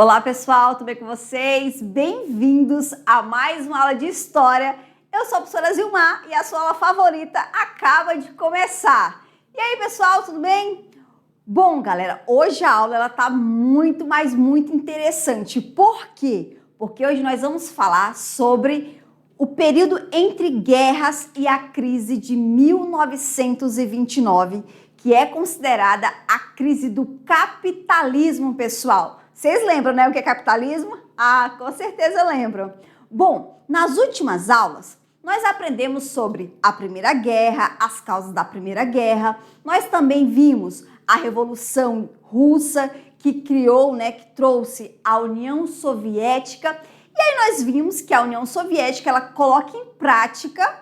Olá pessoal, tudo bem com vocês? Bem-vindos a mais uma aula de História. Eu sou a professora Zilmar e a sua aula favorita acaba de começar. E aí pessoal, tudo bem? Bom galera, hoje a aula tá muito interessante. Por quê? Porque hoje nós vamos falar sobre o período entre guerras e a crise de 1929, que é considerada a crise do capitalismo, pessoal. Vocês lembram, né, o que é capitalismo? Ah, com certeza lembram. Bom, nas últimas aulas, nós aprendemos sobre a Primeira Guerra, as causas da Primeira Guerra. Nós também vimos a Revolução Russa, que criou, que trouxe a União Soviética. E aí nós vimos que a União Soviética, ela coloca em prática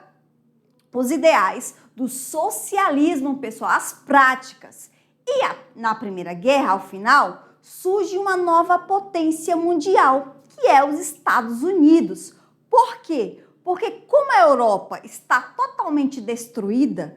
os ideais do socialismo, pessoal, as práticas. E na Primeira Guerra, ao final, surge uma nova potência mundial, que é os Estados Unidos. Por quê? Porque como a Europa está totalmente destruída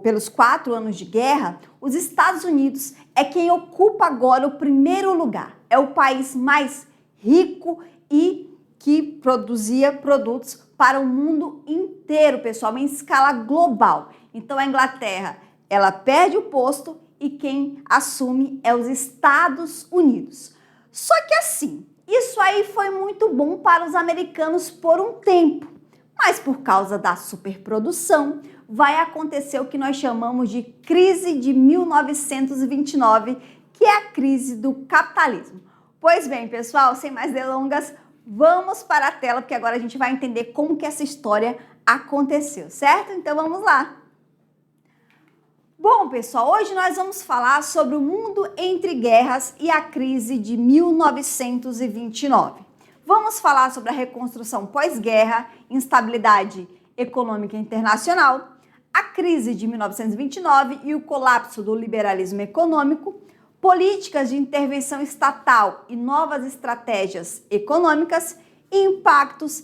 pelos 4 anos de guerra, os Estados Unidos é quem ocupa agora o primeiro lugar. É o país mais rico e que produzia produtos para o mundo inteiro, pessoal, em escala global. Então a Inglaterra, ela perde o posto e quem assume é os Estados Unidos. Só que assim, isso aí foi muito bom para os americanos por um tempo, mas por causa da superprodução, vai acontecer o que nós chamamos de crise de 1929, que é a crise do capitalismo. Pois bem, pessoal, sem mais delongas, vamos para a tela, porque agora a gente vai entender como que essa história aconteceu, certo? Então vamos lá! Bom, pessoal, hoje nós vamos falar sobre o mundo entre guerras e a crise de 1929. Vamos falar sobre a reconstrução pós-guerra, instabilidade econômica internacional, a crise de 1929 e o colapso do liberalismo econômico, políticas de intervenção estatal e novas estratégias econômicas e impactos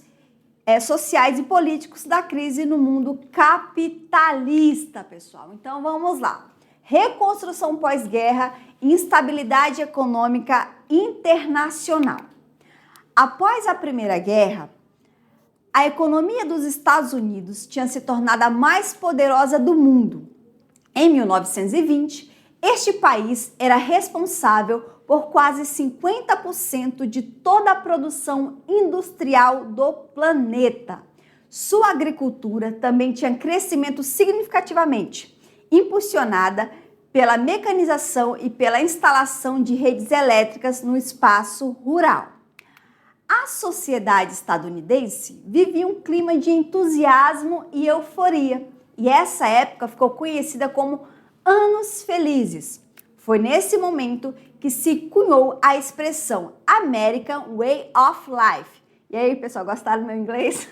sociais e políticos da crise no mundo capitalista, pessoal. Então vamos lá. Reconstrução pós-guerra e instabilidade econômica internacional. Após a Primeira Guerra, a economia dos Estados Unidos tinha se tornado a mais poderosa do mundo. Em 1920, este país era responsável por quase 50% de toda a produção industrial do planeta. Sua agricultura também tinha crescimento significativamente, impulsionada pela mecanização e pela instalação de redes elétricas no espaço rural. A sociedade estadunidense vivia um clima de entusiasmo e euforia, e essa época ficou conhecida como Anos Felizes. Foi nesse momento que se cunhou a expressão American Way of Life. E aí, pessoal, gostaram do meu inglês?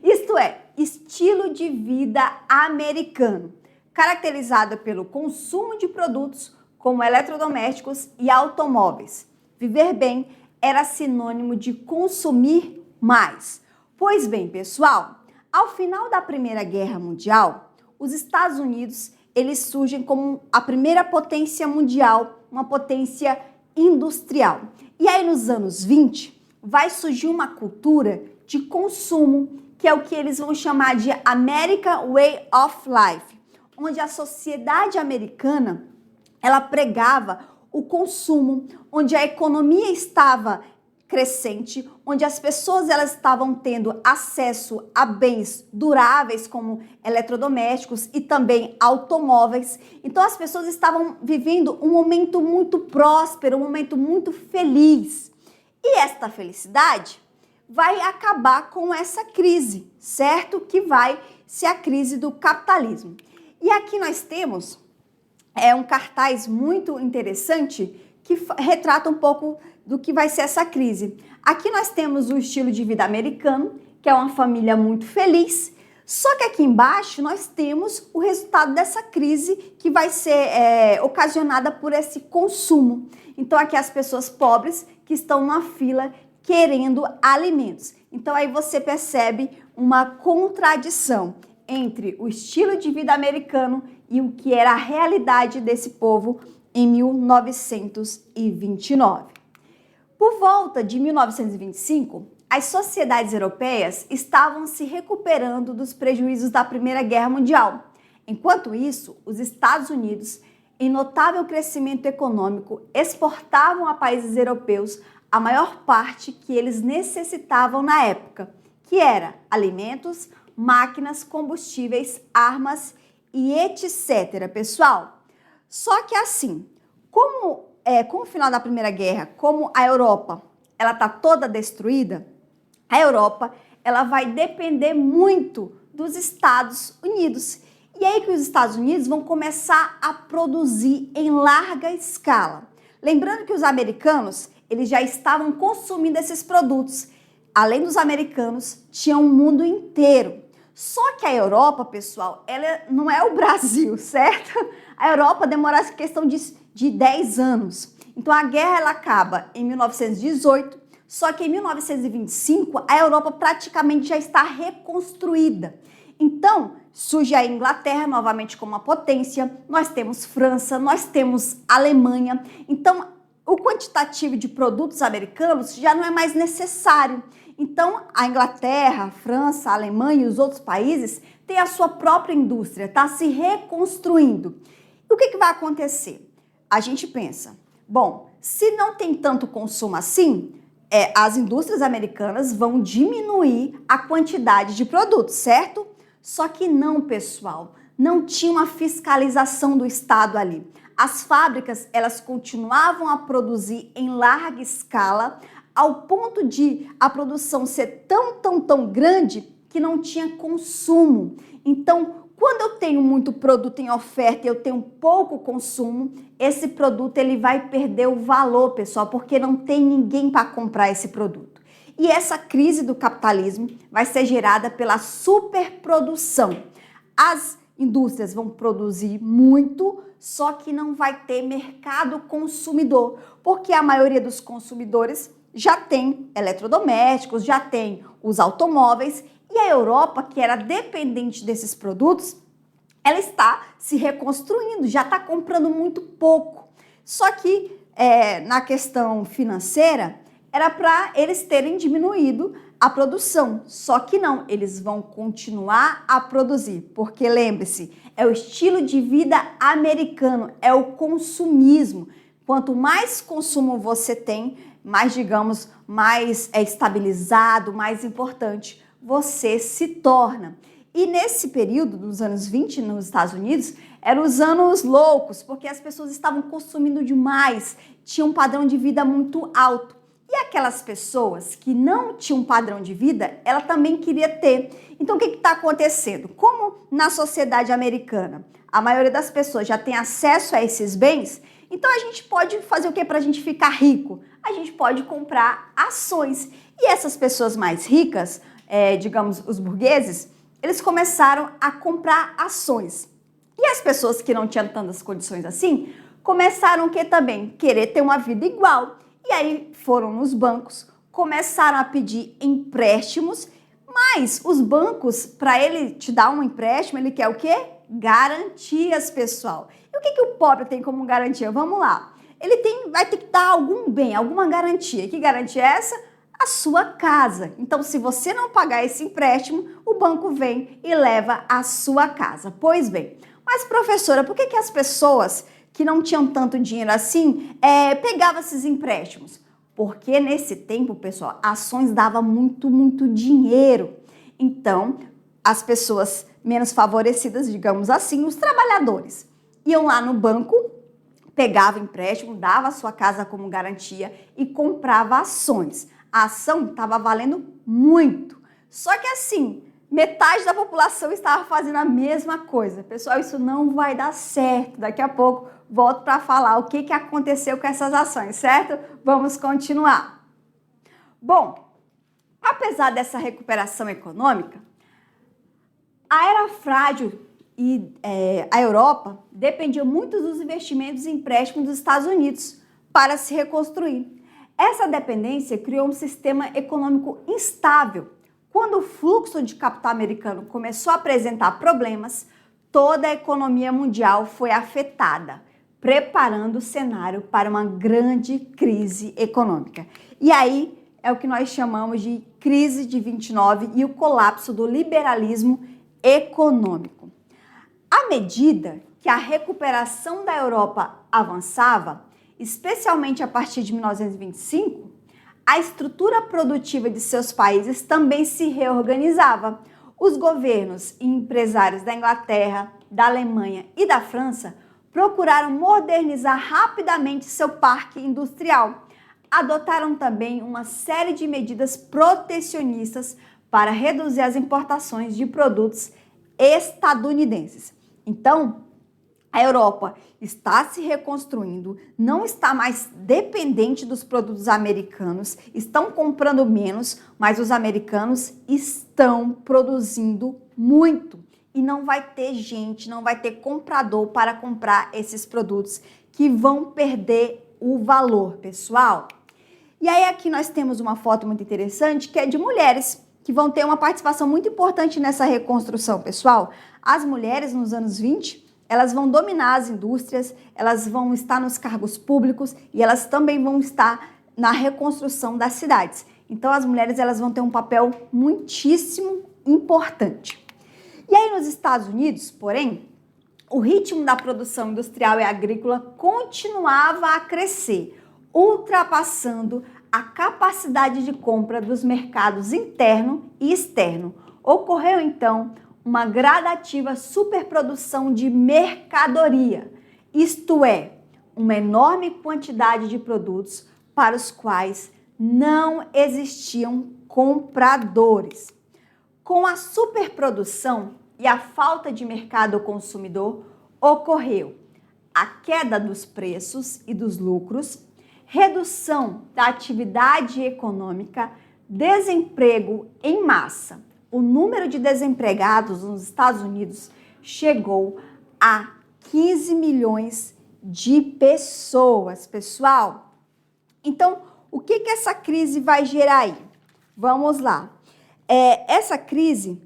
Isto é, estilo de vida americano, caracterizado pelo consumo de produtos como eletrodomésticos e automóveis. Viver bem era sinônimo de consumir mais. Pois bem, pessoal, ao final da Primeira Guerra Mundial, os Estados Unidos eles surgem como a primeira potência mundial, uma potência industrial. E aí nos anos 20 vai surgir uma cultura de consumo, que é o que eles vão chamar de American Way of Life, onde a sociedade americana, ela pregava o consumo, onde a economia estava crescente, onde as pessoas elas estavam tendo acesso a bens duráveis como eletrodomésticos e também automóveis. Então as pessoas estavam vivendo um momento muito próspero, um momento muito feliz. E esta felicidade vai acabar com essa crise, certo? Que vai ser a crise do capitalismo. E aqui nós temos um cartaz muito interessante que retrata um pouco do que vai ser essa crise. Aqui nós temos o estilo de vida americano, que é uma família muito feliz, só que aqui embaixo nós temos o resultado dessa crise que vai ser ocasionada por esse consumo. Então aqui as pessoas pobres que estão na fila querendo alimentos. Então aí você percebe uma contradição entre o estilo de vida americano e o que era a realidade desse povo em 1929. Por volta de 1925, as sociedades europeias estavam se recuperando dos prejuízos da Primeira Guerra Mundial. Enquanto isso, os Estados Unidos, em notável crescimento econômico, exportavam a países europeus a maior parte que eles necessitavam na época, que era alimentos, máquinas, combustíveis, armas e etc, pessoal. Só que assim, com o final da Primeira Guerra, como a Europa ela está toda destruída, a Europa ela vai depender muito dos Estados Unidos. E aí que os Estados Unidos vão começar a produzir em larga escala. Lembrando que os americanos eles já estavam consumindo esses produtos. Além dos americanos, tinha o mundo inteiro. Só que a Europa, pessoal, ela não é o Brasil, certo? A Europa demora essa questão de 10 anos. Então a guerra ela acaba em 1918, só que em 1925 a Europa praticamente já está reconstruída. Então surge a Inglaterra novamente como uma potência, nós temos França, nós temos Alemanha. Então o quantitativo de produtos americanos já não é mais necessário. Então, a Inglaterra, a França, a Alemanha e os outros países têm a sua própria indústria, está se reconstruindo. E o que vai acontecer? A gente pensa, bom, se não tem tanto consumo assim, as indústrias americanas vão diminuir a quantidade de produtos, certo? Só que não, pessoal, não tinha uma fiscalização do Estado ali. As fábricas, elas continuavam a produzir em larga escala, ao ponto de a produção ser tão grande que não tinha consumo. Então, quando eu tenho muito produto em oferta e eu tenho pouco consumo, esse produto ele vai perder o valor, pessoal, porque não tem ninguém para comprar esse produto. E essa crise do capitalismo vai ser gerada pela superprodução. As indústrias vão produzir muito, só que não vai ter mercado consumidor, porque a maioria dos consumidores já tem eletrodomésticos, já tem os automóveis, e a Europa, que era dependente desses produtos, ela está se reconstruindo, já está comprando muito pouco. Só que na questão financeira, era para eles terem diminuído a produção, só que não, eles vão continuar a produzir, porque lembre-se, é o estilo de vida americano, é o consumismo. Quanto mais consumo você tem, mais, digamos, mais estabilizado, mais importante você se torna. E nesse período, dos anos 20 nos Estados Unidos, eram os anos loucos, porque as pessoas estavam consumindo demais, tinham um padrão de vida muito alto. E aquelas pessoas que não tinham um padrão de vida, ela também queria ter. Então, o que está acontecendo? Como na sociedade americana, a maioria das pessoas já tem acesso a esses bens, então a gente pode fazer o que para a gente ficar rico? A gente pode comprar ações. E essas pessoas mais ricas, digamos, os burgueses, eles começaram a comprar ações. E as pessoas que não tinham tantas condições assim, começaram o que também? Querer ter uma vida igual. E aí foram nos bancos, começaram a pedir empréstimos, mas os bancos, para ele te dar um empréstimo, ele quer o quê? Garantias, pessoal. E o que o pobre tem como garantia? Vamos lá. Ele vai ter que dar algum bem, alguma garantia. Que garantia é essa? A sua casa. Então, se você não pagar esse empréstimo, o banco vem e leva a sua casa. Pois bem, mas professora, por que as pessoas que não tinham tanto dinheiro assim pegavam esses empréstimos? Porque nesse tempo, pessoal, ações davam muito dinheiro. Então, as pessoas menos favorecidas, digamos assim, os trabalhadores, iam lá no banco, pegavam empréstimo, dava a sua casa como garantia e comprava ações. A ação estava valendo muito. Só que assim, metade da população estava fazendo a mesma coisa. Pessoal, isso não vai dar certo. Daqui a pouco volto para falar o que aconteceu com essas ações, certo? Vamos continuar. Bom, apesar dessa recuperação econômica, a era frágil e a Europa dependia muito dos investimentos e empréstimos dos Estados Unidos para se reconstruir. Essa dependência criou um sistema econômico instável. Quando o fluxo de capital americano começou a apresentar problemas, toda a economia mundial foi afetada. preparando o cenário para uma grande crise econômica. E aí é o que nós chamamos de crise de 29 e o colapso do liberalismo econômico. À medida que a recuperação da Europa avançava, especialmente a partir de 1925, a estrutura produtiva de seus países também se reorganizava. Os governos e empresários da Inglaterra, da Alemanha e da França procuraram modernizar rapidamente seu parque industrial. Adotaram também uma série de medidas protecionistas para reduzir as importações de produtos estadunidenses. Então, a Europa está se reconstruindo, não está mais dependente dos produtos americanos, estão comprando menos, mas os americanos estão produzindo muito. E não vai ter gente, não vai ter comprador para comprar esses produtos que vão perder o valor, pessoal. E aí aqui nós temos uma foto muito interessante que é de mulheres que vão ter uma participação muito importante nessa reconstrução, pessoal. As mulheres nos anos 20, elas vão dominar as indústrias, elas vão estar nos cargos públicos e elas também vão estar na reconstrução das cidades. Então as mulheres elas vão ter um papel muitíssimo importante. E aí nos Estados Unidos, porém, o ritmo da produção industrial e agrícola continuava a crescer, ultrapassando a capacidade de compra dos mercados interno e externo. Ocorreu então uma gradativa superprodução de mercadoria, isto é, uma enorme quantidade de produtos para os quais não existiam compradores. Com a superprodução e a falta de mercado consumidor, ocorreu a queda dos preços e dos lucros, redução da atividade econômica, desemprego em massa. O número de desempregados nos Estados Unidos chegou a 15 milhões de pessoas, pessoal. Então, o que essa crise vai gerar aí? Vamos lá. Essa crise,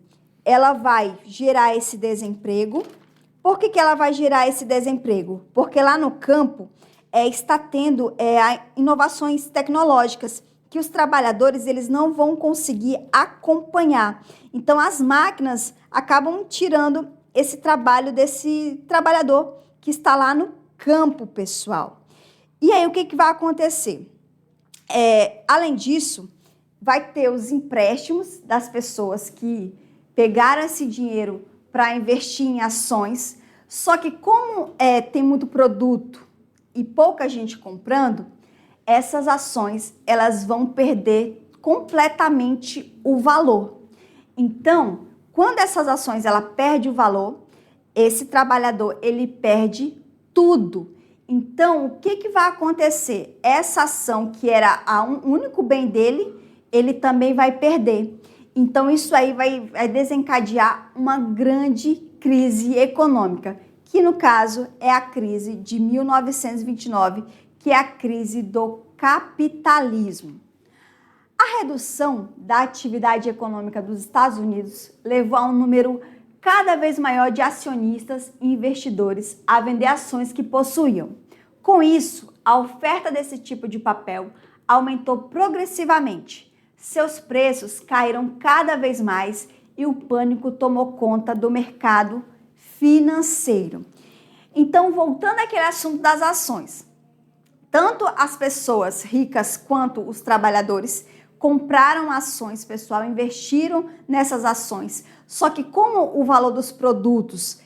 ela vai gerar esse desemprego. Por que ela vai gerar esse desemprego? Porque lá no campo está tendo inovações tecnológicas que os trabalhadores eles não vão conseguir acompanhar. Então, as máquinas acabam tirando esse trabalho desse trabalhador que está lá no campo, pessoal. E aí, o que vai acontecer? Além disso, vai ter os empréstimos das pessoas que pegaram esse dinheiro para investir em ações, só que como tem muito produto e pouca gente comprando, essas ações elas vão perder completamente o valor. Então, quando essas ações ela perde o valor, esse trabalhador ele perde tudo. Então, o que vai acontecer? Essa ação que era o único bem dele, ele também vai perder. Então, isso aí vai desencadear uma grande crise econômica, que no caso é a crise de 1929, que é a crise do capitalismo. A redução da atividade econômica dos Estados Unidos levou a um número cada vez maior de acionistas e investidores a vender ações que possuíam. Com isso, a oferta desse tipo de papel aumentou progressivamente. Seus preços caíram cada vez mais e o pânico tomou conta do mercado financeiro. Então, voltando àquele assunto das ações, tanto as pessoas ricas quanto os trabalhadores compraram ações, pessoal, investiram nessas ações. Só que como o valor dos produtos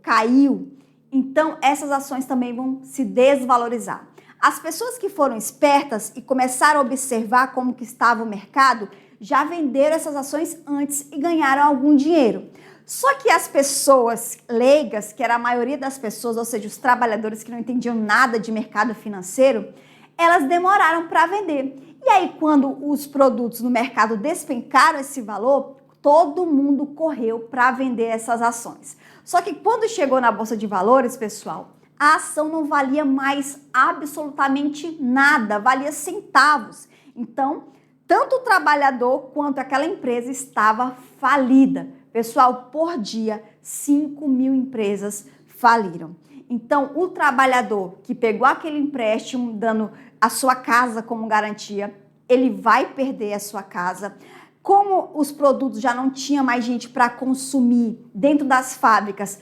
caiu, então essas ações também vão se desvalorizar. As pessoas que foram espertas e começaram a observar como que estava o mercado, já venderam essas ações antes e ganharam algum dinheiro. Só que as pessoas leigas, que era a maioria das pessoas, ou seja, os trabalhadores que não entendiam nada de mercado financeiro, elas demoraram para vender. E aí, quando os produtos no mercado despencaram esse valor, todo mundo correu para vender essas ações. Só que quando chegou na Bolsa de Valores, pessoal, a ação não valia mais absolutamente nada, valia centavos. Então, tanto o trabalhador quanto aquela empresa estava falida. Pessoal, por dia, 5.000 empresas faliram. Então, o trabalhador que pegou aquele empréstimo, dando a sua casa como garantia, ele vai perder a sua casa. Como os produtos já não tinha mais gente para consumir dentro das fábricas,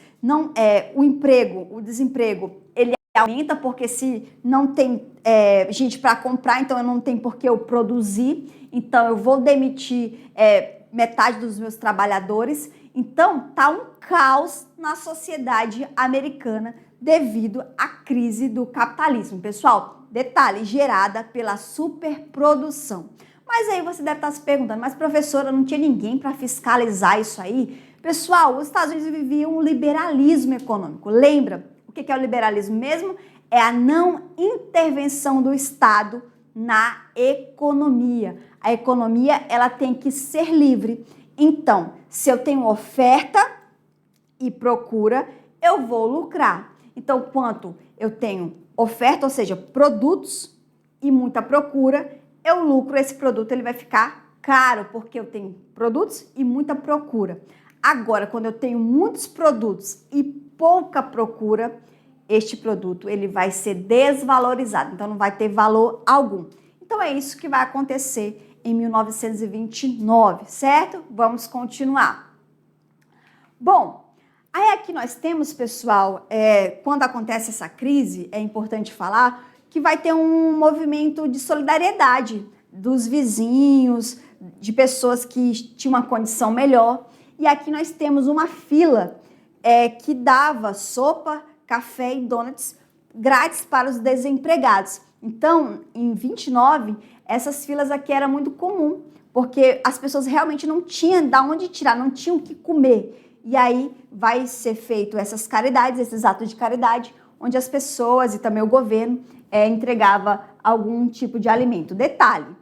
o desemprego, ele aumenta, porque se não tem gente para comprar, então eu não tenho por que eu produzir, então eu vou demitir metade dos meus trabalhadores. Então tá um caos na sociedade americana devido à crise do capitalismo. Pessoal, detalhe, gerada pela superprodução. Mas aí você deve estar se perguntando, mas professora, não tinha ninguém para fiscalizar isso aí? Pessoal, os Estados Unidos viviam um liberalismo econômico. Lembra? O que é o liberalismo mesmo? É a não intervenção do Estado na economia. A economia, ela tem que ser livre. Então, se eu tenho oferta e procura, eu vou lucrar. Então, quanto eu tenho oferta, ou seja, produtos e muita procura, eu lucro. Esse produto ele vai ficar caro, porque eu tenho produtos e muita procura. Agora, quando eu tenho muitos produtos e pouca procura, este produto ele vai ser desvalorizado, então não vai ter valor algum. Então é isso que vai acontecer em 1929, certo? Vamos continuar. Bom, aí aqui nós temos, pessoal, quando acontece essa crise, é importante falar que vai ter um movimento de solidariedade dos vizinhos, de pessoas que tinham uma condição melhor. E aqui nós temos uma fila que dava sopa, café e donuts grátis para os desempregados. Então, em 29, essas filas aqui era muito comum, porque as pessoas realmente não tinham de onde tirar, não tinham o que comer. E aí vai ser feito essas caridades, esses atos de caridade, onde as pessoas e também o governo entregava algum tipo de alimento. Detalhe,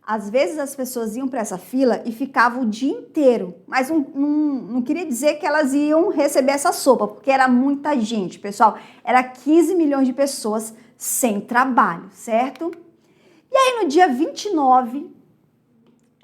às vezes as pessoas iam para essa fila e ficavam o dia inteiro, mas não queria dizer que elas iam receber essa sopa, porque era muita gente, pessoal. Era 15 milhões de pessoas sem trabalho, certo? E aí no dia 29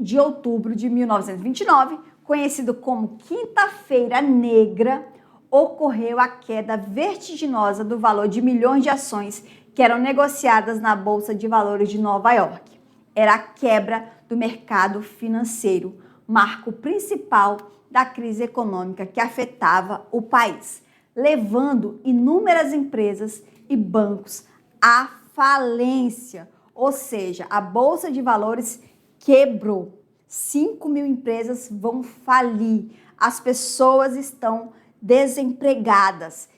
de outubro de 1929, conhecido como Quinta-feira Negra, ocorreu a queda vertiginosa do valor de milhões de ações que eram negociadas na Bolsa de Valores de Nova York. Era a quebra do mercado financeiro, marco principal da crise econômica que afetava o país, levando inúmeras empresas e bancos à falência. Ou seja, a Bolsa de Valores quebrou. 5 mil empresas vão falir. As pessoas estão desempregadas.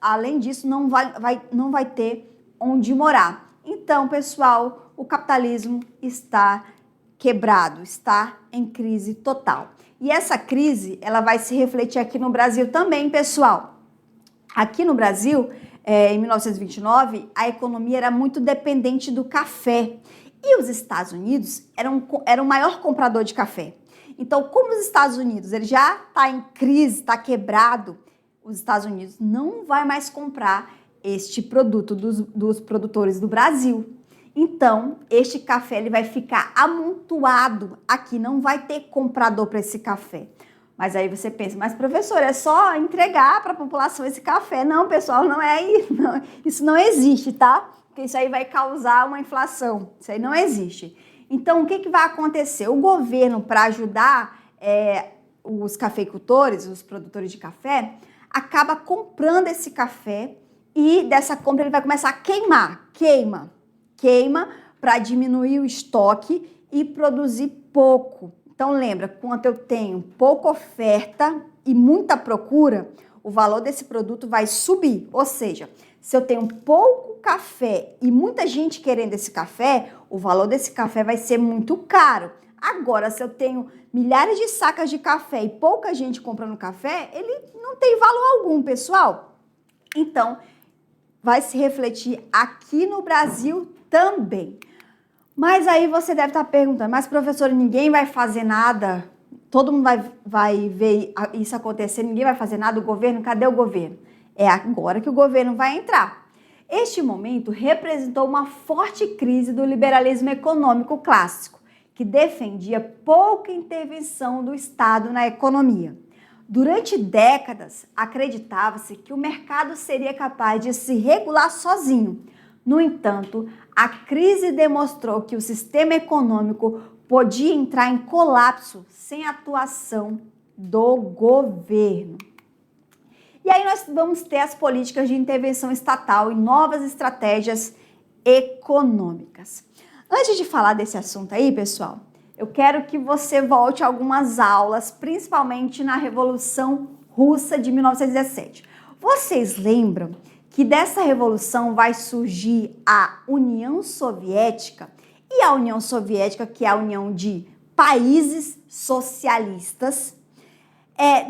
Além disso, não vai ter onde morar. Então, pessoal, o capitalismo está quebrado, está em crise total. E essa crise, ela vai se refletir aqui no Brasil também, pessoal. Aqui no Brasil, em 1929, a economia era muito dependente do café. E os Estados Unidos eram o maior comprador de café. Então, como os Estados Unidos ele já está em crise, está quebrado, os Estados Unidos não vai mais comprar este produto dos produtores do Brasil. Então, este café ele vai ficar amontoado aqui, não vai ter comprador para esse café. Mas aí você pensa, mas professor, é só entregar para a população esse café. Não, pessoal, não é isso. Não, isso não existe, tá? Porque isso aí vai causar uma inflação. Isso aí não existe. Então, o que vai acontecer? O governo, para ajudar os cafeicultores, os produtores de café, acaba comprando esse café e dessa compra ele vai começar a queimar. Queima para diminuir o estoque e produzir pouco. Então, lembra, quando eu tenho pouca oferta e muita procura, o valor desse produto vai subir. Ou seja, se eu tenho pouco café e muita gente querendo esse café, o valor desse café vai ser muito caro. Agora, se eu tenho milhares de sacas de café e pouca gente comprando café, ele não tem valor algum, pessoal. Então, vai se refletir aqui no Brasil também. Mas aí você deve estar perguntando, mas professor, ninguém vai fazer nada? Todo mundo vai ver isso acontecer, ninguém vai fazer nada? O governo, cadê o governo? É agora que o governo vai entrar. Este momento representou uma forte crise do liberalismo econômico clássico, que defendia pouca intervenção do Estado na economia. Durante décadas, acreditava-se que o mercado seria capaz de se regular sozinho. No entanto, a crise demonstrou que o sistema econômico podia entrar em colapso sem atuação do governo. E aí nós vamos ter as políticas de intervenção estatal e novas estratégias econômicas. Antes de falar desse assunto aí, pessoal, eu quero que você volte a algumas aulas, principalmente na Revolução Russa de 1917. Vocês lembram que dessa revolução vai surgir a União Soviética, e a União Soviética, que é a união de países socialistas.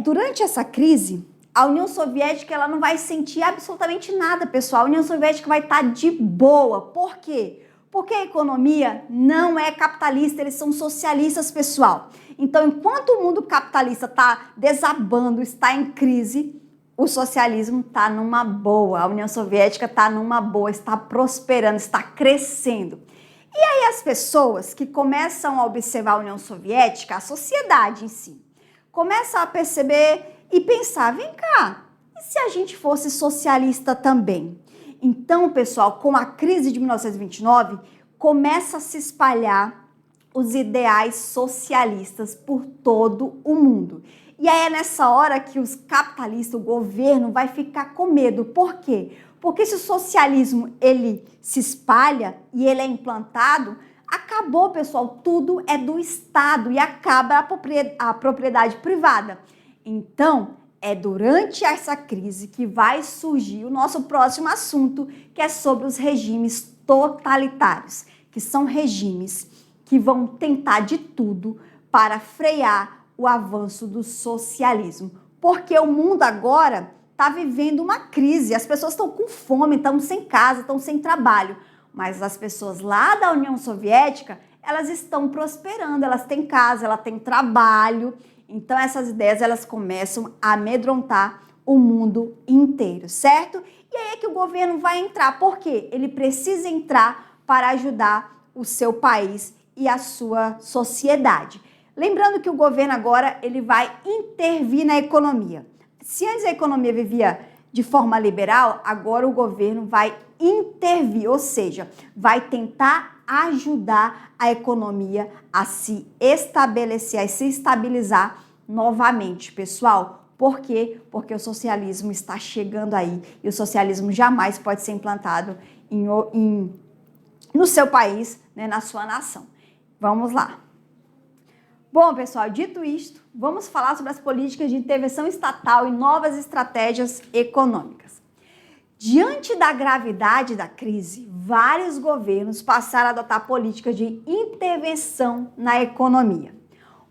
Durante essa crise, a União Soviética ela não vai sentir absolutamente nada, pessoal. A União Soviética vai estar de boa. Por quê? Porque a economia não é capitalista, eles são socialistas, pessoal. Então, enquanto o mundo capitalista está desabando, está em crise, o socialismo está numa boa. A União Soviética está numa boa, está prosperando, está crescendo. E aí as pessoas que começam a observar a União Soviética, a sociedade em si, começam a perceber e pensar, vem cá, e se a gente fosse socialista também? Então, pessoal, com a crise de 1929, começa a se espalhar os ideais socialistas por todo o mundo. E aí é nessa hora que os capitalistas, o governo, vai ficar com medo. Por quê? Porque se o socialismo ele se espalha e ele é implantado, acabou, pessoal, tudo é do Estado e acaba a propriedade privada. Então, é durante essa crise que vai surgir o nosso próximo assunto, que é sobre os regimes totalitários, que são regimes que vão tentar de tudo para frear o avanço do socialismo. Porque o mundo agora está vivendo uma crise, as pessoas estão com fome, estão sem casa, estão sem trabalho, mas as pessoas lá da União Soviética, elas estão prosperando, elas têm casa, elas têm trabalho. Então, essas ideias, elas começam a amedrontar o mundo inteiro, certo? E aí é que o governo vai entrar. Por quê? Ele precisa entrar para ajudar o seu país e a sua sociedade. Lembrando que o governo agora, ele vai intervir na economia. Se antes a economia vivia de forma liberal, agora o governo vai intervir, ou seja, vai tentar ajudar a economia a se estabelecer, a se estabilizar novamente, pessoal. Por quê? Porque o socialismo está chegando aí e o socialismo jamais pode ser implantado no seu país, né, na sua nação. Vamos lá. Bom, pessoal, dito isto, vamos falar sobre as políticas de intervenção estatal e novas estratégias econômicas. Diante da gravidade da crise, vários governos passaram a adotar políticas de intervenção na economia.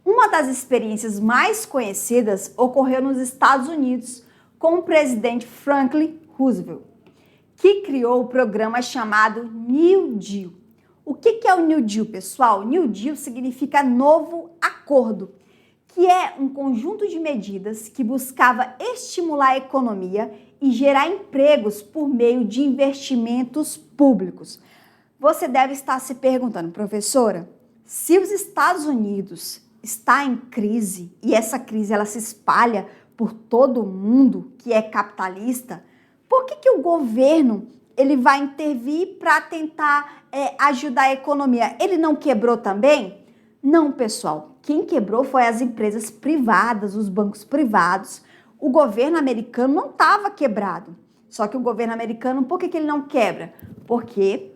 Uma das experiências mais conhecidas ocorreu nos Estados Unidos com o presidente Franklin Roosevelt, que criou o programa chamado New Deal. O que é o New Deal, pessoal? New Deal significa novo acordo, que é um conjunto de medidas que buscava estimular a economia e gerar empregos por meio de investimentos públicos. Você deve estar se perguntando, professora, se os Estados Unidos está em crise e essa crise ela se espalha por todo o mundo que é capitalista, por que o governo ele vai intervir para tentar ajudar a economia? Ele não quebrou também? Não, pessoal. Quem quebrou foi as empresas privadas, os bancos privados. O governo americano não estava quebrado. Só que o governo americano, por que ele não quebra? Porque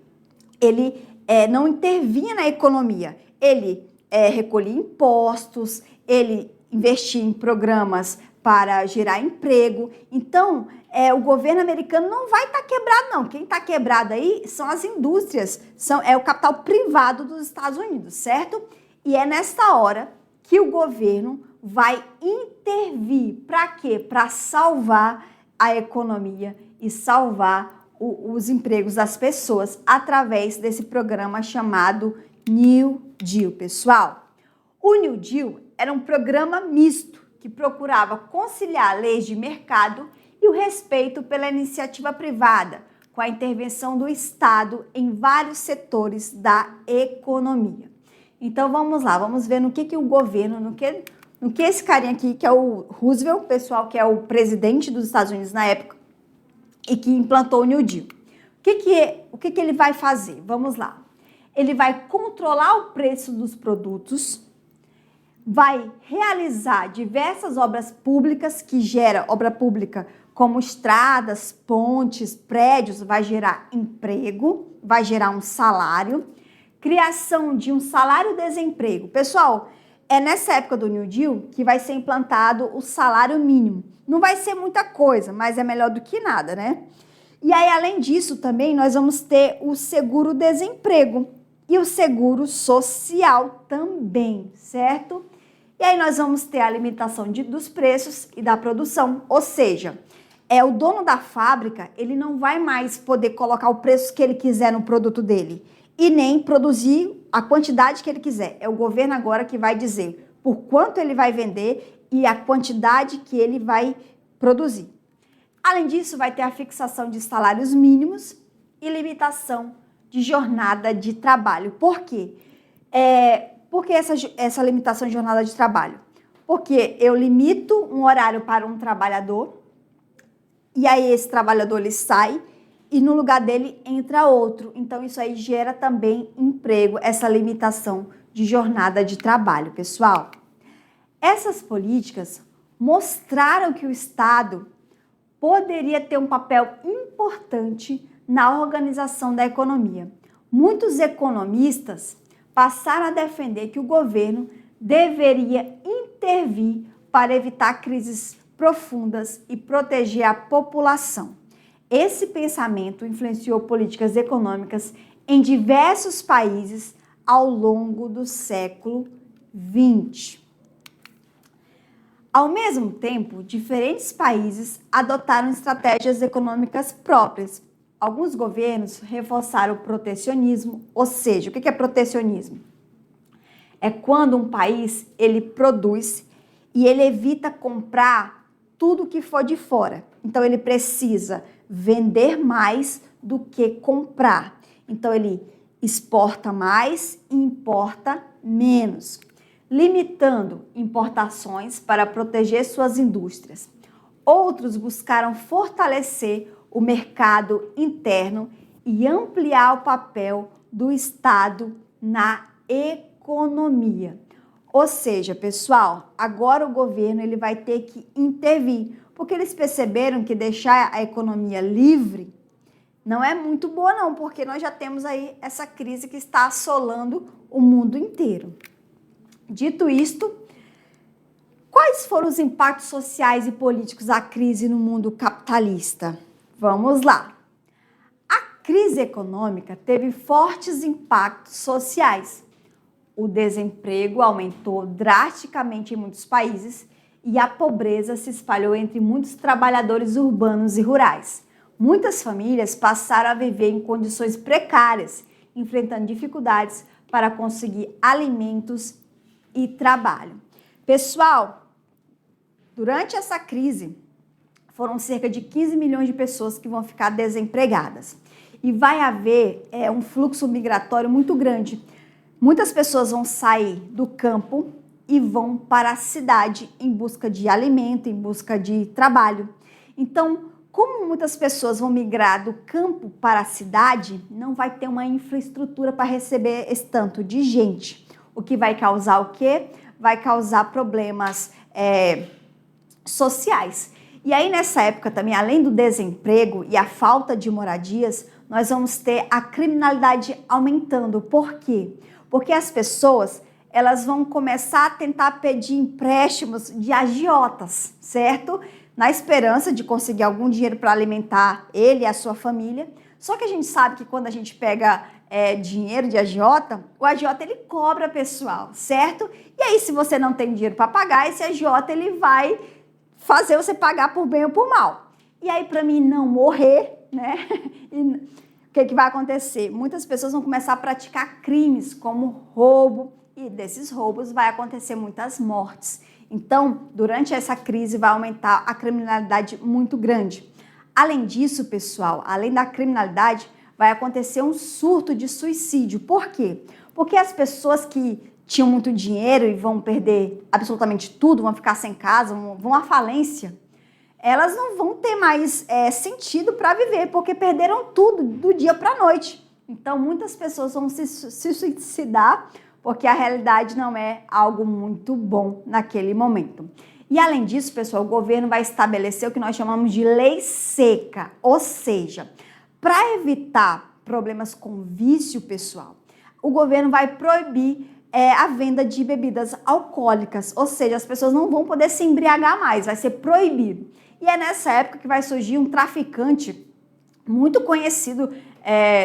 ele não intervinha na economia. Ele recolhia impostos, ele investia em programas para gerar emprego. Então, o governo americano não vai estar quebrado, não. Quem está quebrado aí são as indústrias, é o capital privado dos Estados Unidos, certo? E é nesta hora que o governo vai intervir. Para quê? Para salvar a economia e salvar os empregos das pessoas através desse programa chamado New Deal, pessoal. O New Deal era um programa misto que procurava conciliar leis de mercado e o respeito pela iniciativa privada, com a intervenção do Estado em vários setores da economia. Então vamos lá, vamos ver no que o governo, no que no que esse carinha aqui, que é o Roosevelt, pessoal, que é o presidente dos Estados Unidos na época, e que implantou o New Deal. O que ele vai fazer? Vamos lá. Ele vai controlar o preço dos produtos, vai realizar diversas obras públicas, que gera obra pública como estradas, pontes, prédios, vai gerar emprego, vai gerar um salário, criação de um salário-desemprego. Pessoal, é nessa época do New Deal que vai ser implantado o salário mínimo. Não vai ser muita coisa, mas é melhor do que nada, né? E aí, além disso, também nós vamos ter o seguro-desemprego e o seguro social também, certo? E aí nós vamos ter a limitação dos preços e da produção, ou seja, o dono da fábrica, ele não vai mais poder colocar o preço que ele quiser no produto dele e nem produzir a quantidade que ele quiser. É o governo agora que vai dizer por quanto ele vai vender e a quantidade que ele vai produzir. Além disso, vai ter a fixação de salários mínimos e limitação de jornada de trabalho. Por quê? Por que essa limitação de jornada de trabalho? Porque eu limito um horário para um trabalhador e aí esse trabalhador ele sai e no lugar dele entra outro. Então isso aí gera também emprego, essa limitação de jornada de trabalho, pessoal. Essas políticas mostraram que o Estado poderia ter um papel importante na organização da economia. Muitos economistas passaram a defender que o governo deveria intervir para evitar crises profundas e proteger a população. Esse pensamento influenciou políticas econômicas em diversos países ao longo do século XX. Ao mesmo tempo, diferentes países adotaram estratégias econômicas próprias. Alguns governos reforçaram o protecionismo, ou seja, o que é protecionismo? É quando um país ele produz e ele evita comprar tudo que for de fora. Então ele precisa vender mais do que comprar. Então ele exporta mais e importa menos, limitando importações para proteger suas indústrias. Outros buscaram fortalecer o mercado interno e ampliar o papel do Estado na economia. Ou seja, pessoal, agora o governo ele vai ter que intervir, porque eles perceberam que deixar a economia livre não é muito boa não, porque nós já temos aí essa crise que está assolando o mundo inteiro. Dito isto, quais foram os impactos sociais e políticos da crise no mundo capitalista? Vamos lá. A crise econômica teve fortes impactos sociais. O desemprego aumentou drasticamente em muitos países e a pobreza se espalhou entre muitos trabalhadores urbanos e rurais. Muitas famílias passaram a viver em condições precárias, enfrentando dificuldades para conseguir alimentos e trabalho. Pessoal, durante essa crise, foram cerca de 15 milhões de pessoas que vão ficar desempregadas. E vai haver um fluxo migratório muito grande. Muitas pessoas vão sair do campo e vão para a cidade em busca de alimento, em busca de trabalho. Então, como muitas pessoas vão migrar do campo para a cidade, não vai ter uma infraestrutura para receber esse tanto de gente. O que vai causar o quê? Vai causar problemas sociais. E aí, nessa época também, além do desemprego e a falta de moradias, nós vamos ter a criminalidade aumentando. Por quê? Porque as pessoas, elas vão começar a tentar pedir empréstimos de agiotas, certo? Na esperança de conseguir algum dinheiro para alimentar ele e a sua família. Só que a gente sabe que quando a gente pega dinheiro de agiota, o agiota ele cobra pessoal, certo? E aí, se você não tem dinheiro para pagar, esse agiota ele vai fazer você pagar por bem ou por mal. E aí, para mim não morrer, né? O que vai acontecer? Muitas pessoas vão começar a praticar crimes como roubo e desses roubos vai acontecer muitas mortes. Então, durante essa crise vai aumentar a criminalidade muito grande. Além disso, pessoal, além da criminalidade, vai acontecer um surto de suicídio. Por quê? Porque as pessoas que tinham muito dinheiro e vão perder absolutamente tudo, vão ficar sem casa, vão à falência, elas não vão ter mais sentido para viver, porque perderam tudo do dia para a noite. Então, muitas pessoas vão se suicidar, porque a realidade não é algo muito bom naquele momento. E além disso, pessoal, o governo vai estabelecer o que nós chamamos de lei seca, ou seja, para evitar problemas com vício, pessoal, o governo vai proibir a venda de bebidas alcoólicas, ou seja, as pessoas não vão poder se embriagar mais, vai ser proibido. E é nessa época que vai surgir um traficante muito conhecido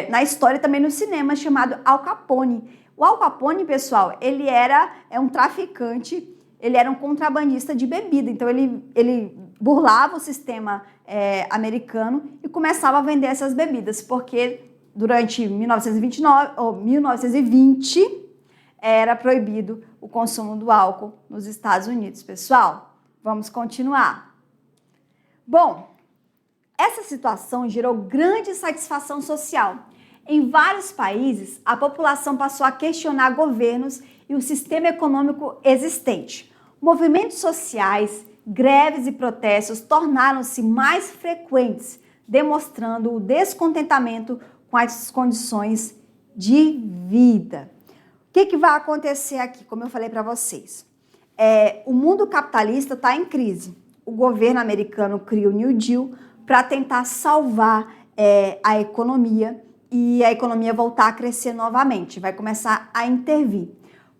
na história e também no cinema, chamado Al Capone. O Al Capone, pessoal, ele era um traficante, ele era um contrabandista de bebida, então ele burlava o sistema americano e começava a vender essas bebidas, porque durante 1929 ou 1920 era proibido o consumo do álcool nos Estados Unidos, pessoal. Vamos continuar. Bom, essa situação gerou grande insatisfação social. Em vários países, a população passou a questionar governos e o sistema econômico existente. Movimentos sociais, greves e protestos tornaram-se mais frequentes, demonstrando o descontentamento com as condições de vida. O que vai acontecer aqui? Como eu falei para vocês, o mundo capitalista está em crise. O governo americano cria o New Deal para tentar salvar a economia e a economia voltar a crescer novamente, vai começar a intervir.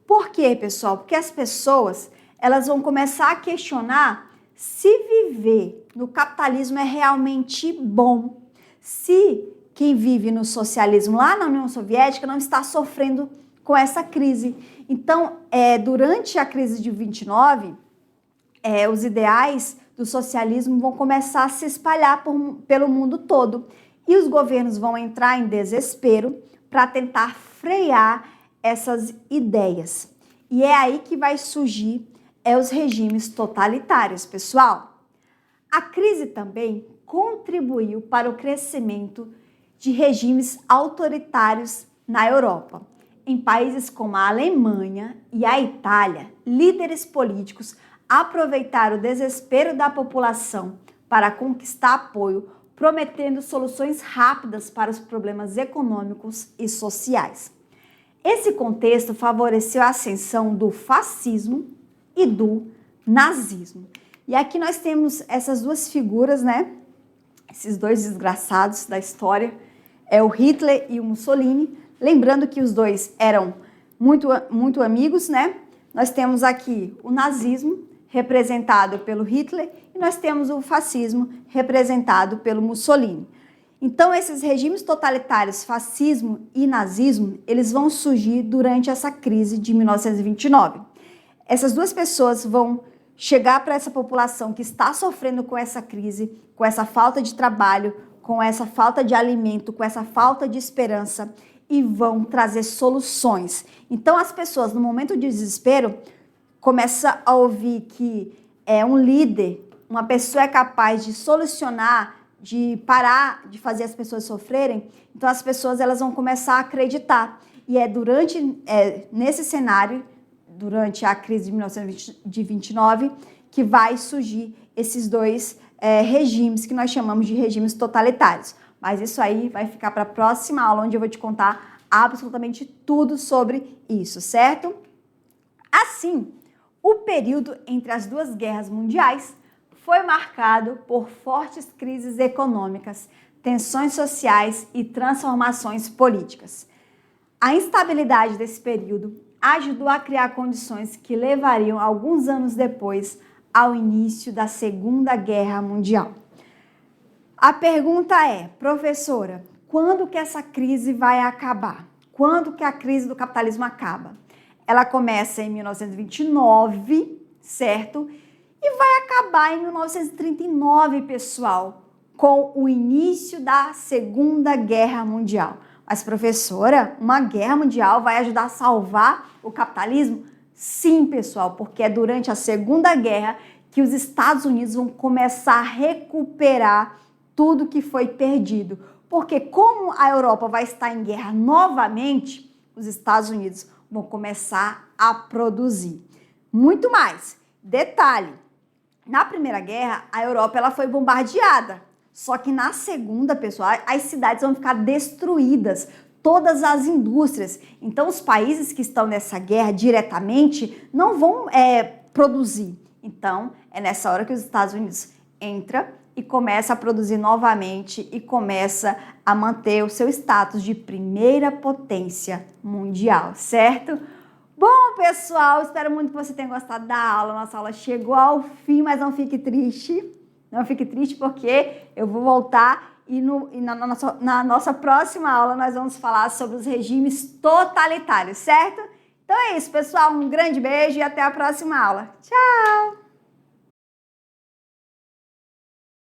Por quê, pessoal? Porque as pessoas elas vão começar a questionar se viver no capitalismo é realmente bom, se quem vive no socialismo lá na União Soviética não está sofrendo com essa crise. Então, durante a crise de 29, os ideais do socialismo vão começar a se espalhar pelo mundo todo e os governos vão entrar em desespero para tentar frear essas ideias. E é aí que vai surgir os regimes totalitários, pessoal. A crise também contribuiu para o crescimento de regimes autoritários na Europa. Em países como a Alemanha e a Itália, líderes políticos aproveitaram o desespero da população para conquistar apoio, prometendo soluções rápidas para os problemas econômicos e sociais. Esse contexto favoreceu a ascensão do fascismo e do nazismo. E aqui nós temos essas duas figuras, né? Esses dois desgraçados da história, o Hitler e o Mussolini. Lembrando que os dois eram muito amigos, né? Nós temos aqui o nazismo, representado pelo Hitler, e nós temos o fascismo, representado pelo Mussolini. Então, esses regimes totalitários, fascismo e nazismo, eles vão surgir durante essa crise de 1929. Essas duas pessoas vão chegar para essa população que está sofrendo com essa crise, com essa falta de trabalho, com essa falta de alimento, com essa falta de esperança, e vão trazer soluções. Então, as pessoas, no momento de desespero, começam a ouvir que um líder, uma pessoa é capaz de solucionar, de parar de fazer as pessoas sofrerem. Então, as pessoas elas vão começar a acreditar. E nesse cenário, durante a crise de 1929, que vai surgir esses dois regimes que nós chamamos de regimes totalitários. Mas isso aí vai ficar para a próxima aula, onde eu vou te contar absolutamente tudo sobre isso, certo? Assim, o período entre as duas guerras mundiais foi marcado por fortes crises econômicas, tensões sociais e transformações políticas. A instabilidade desse período ajudou a criar condições que levariam alguns anos depois ao início da Segunda Guerra Mundial. A pergunta é, professora, quando que essa crise vai acabar? Quando que a crise do capitalismo acaba? Ela começa em 1929, certo? E vai acabar em 1939, pessoal, com o início da Segunda Guerra Mundial. Mas, professora, uma guerra mundial vai ajudar a salvar o capitalismo? Sim, pessoal, porque é durante a Segunda Guerra que os Estados Unidos vão começar a recuperar tudo que foi perdido. Porque como a Europa vai estar em guerra novamente, os Estados Unidos vão começar a produzir. Muito mais. Detalhe, na Primeira Guerra, a Europa ela foi bombardeada. Só que na Segunda, pessoal, as cidades vão ficar destruídas, todas as indústrias. Então, os países que estão nessa guerra diretamente não vão produzir. Então, é nessa hora que os Estados Unidos entra e começa a produzir novamente e começa a manter o seu status de primeira potência mundial, certo? Bom, pessoal, espero muito que você tenha gostado da aula. Nossa aula chegou ao fim, mas não fique triste. Não fique triste porque eu vou voltar e na nossa próxima aula nós vamos falar sobre os regimes totalitários, certo? Então é isso, pessoal. Um grande beijo e até a próxima aula. Tchau!